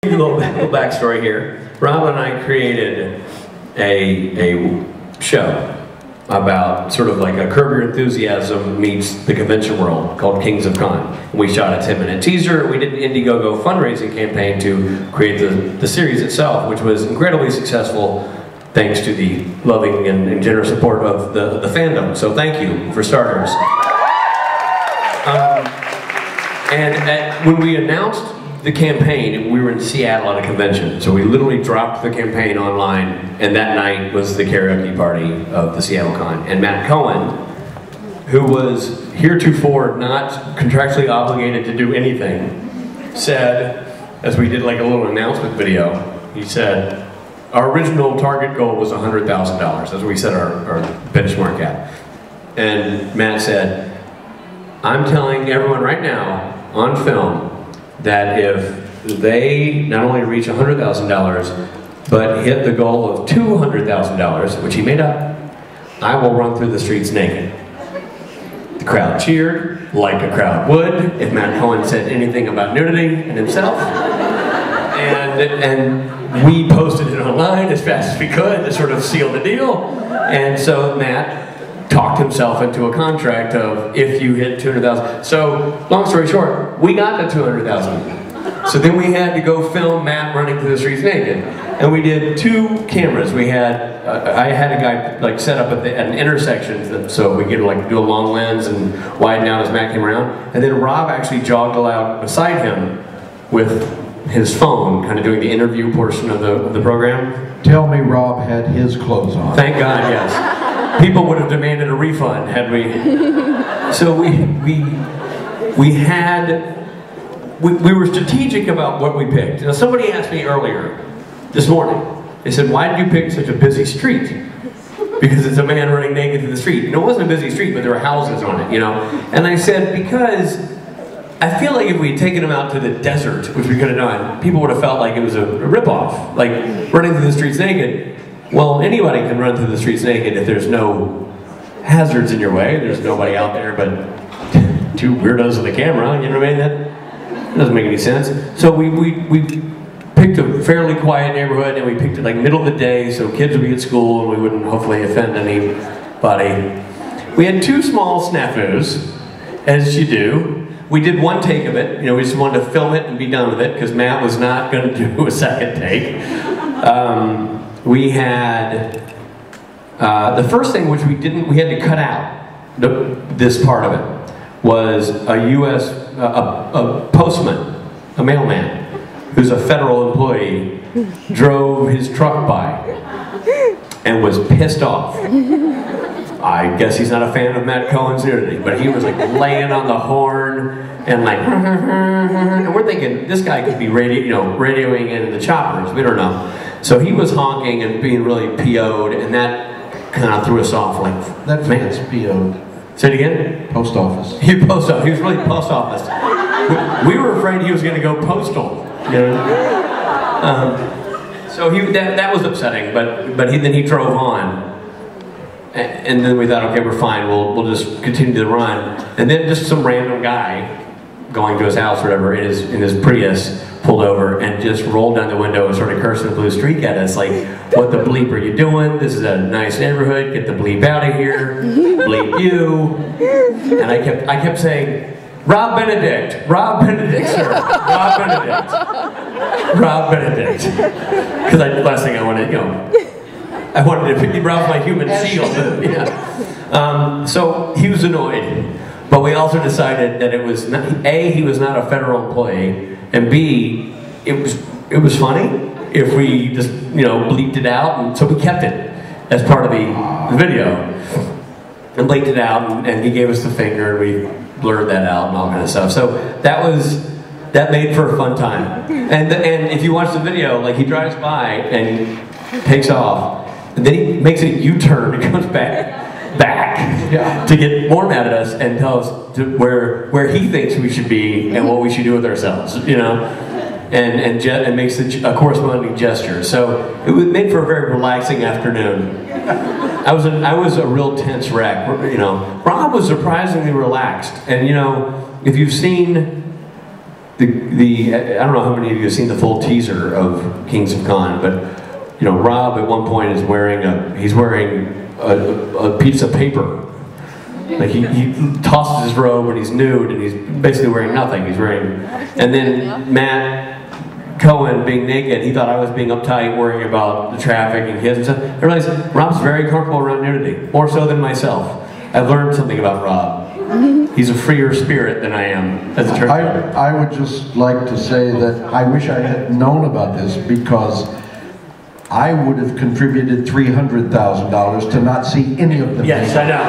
A little backstory here. Rob and I created a show about sort of like a Curb Your Enthusiasm meets the convention world called Kings of Con. We shot a 10-minute teaser. We did an Indiegogo fundraising campaign to create the series itself, which was incredibly successful thanks to the loving and generous support of the fandom. So thank you, for starters. When we announced the campaign, we were in Seattle at a convention, so we literally dropped the campaign online, and that night was the karaoke party of the Seattle Con. And Matt Cohen, who was heretofore not contractually obligated to do anything, said, as we did like a little announcement video, he said, our original target goal was $100,000. That's what we set our benchmark at. And Matt said, I'm telling everyone right now, on film, that if they not only reach $100,000, but hit the goal of $200,000, which he made up, I will run through the streets naked. The crowd cheered, like a crowd would, if Matt Cohen said anything about nudity and himself. And we posted it online as fast as we could to sort of seal the deal. And so Matt talked himself into a contract of if you hit 200,000. So, long story short, we got the 200,000. So then we had to go film Matt running through the streets naked. And we did 2 cameras. We had, I had a guy like set up at an intersection so we could like do a long lens and widen out as Matt came around. And then Rob actually jogged along beside him with his phone, kind of doing the interview portion of the program. Tell me Rob had his clothes on. Thank God, yes. People would have demanded a refund had we. So we were strategic about what we picked. Now somebody asked me earlier this morning. They said, "Why did you pick such a busy street?" Because it's a man running naked through the street. And it wasn't a busy street, but there were houses on it, you know. And I said, because I feel like if we had taken him out to the desert, which we could have done, people would have felt like it was a ripoff, like running through the streets naked. Well, anybody can run through the streets naked if there's no hazards in your way. There's nobody out there but 2 weirdos with a camera, you know what I mean? That doesn't make any sense. So we picked a fairly quiet neighborhood, and we picked it like middle of the day so kids would be at school and we wouldn't hopefully offend anybody. We had 2 small snafus, as you do. We did 1 take of it. You know, we just wanted to film it and be done with it because Matt was not going to do a second take. We had the first thing, which we had to cut out this part of it, was a U.S. a postman, a mailman, who's a federal employee, drove his truck by and was pissed off. I guess he's not a fan of Matt Cohen's nudity, but he was like laying on the horn and like, and we're thinking this guy could be radioing in the choppers. We don't know. So he was honking and being really PO'd, and that kind of threw us off. Like that man's PO'd. Say it again. Post office. He post office. He was really post office. We were afraid he was going to go postal. You know. So that was upsetting. But then he drove on. And then we thought, okay, we're fine. We'll just continue the run. And then just some random guy going to his house or whatever in his Prius pulled over and just rolled down the window and started cursing the blue streak at us like, what the bleep are you doing? This is a nice neighborhood. Get the bleep out of here. Bleep you. And I kept saying, Rob Benedict, sir. Rob Benedict. Rob Benedict. Because last thing I wanted, I wanted to pick Rob my human shield. Yeah. So he was annoyed. But we also decided that it was not, A, he was not a federal employee, and B, it was funny if we just bleeped it out, and so we kept it as part of the video and bleeped it out, and he gave us the finger, and we blurred that out and all kind of stuff. So that made for a fun time. And if you watch the video, like he drives by and takes off, and then he makes a U-turn and comes back to get more mad at us and tell us where he thinks we should be and what we should do with ourselves, and makes a corresponding gesture. So it was made for a very relaxing afternoon. I was a real tense wreck. Rob was surprisingly relaxed, and if you've seen I don't know how many of you have seen the full teaser of Kings of Con, but you know, Rob at one point is wearing a piece of paper. Like he tosses his robe and he's nude and he's basically wearing nothing. He's wearing, and then Matt Cohen being naked, he thought I was being uptight, worrying about the traffic and kids and stuff. I realized Rob's very comfortable around nudity, more so than myself. I've learned something about Rob. He's a freer spirit than I am, as it turns out. I would just like to say that I wish I had known about this, because I would have contributed $300,000 to not see any of them. Yes, I know.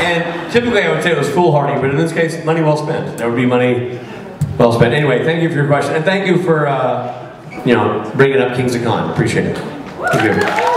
And typically I would say it was foolhardy, but in this case, money well spent. There would be money well spent. Anyway, thank you for your question, and thank you for you know, bringing up Kings of Con. Appreciate it. Thank you.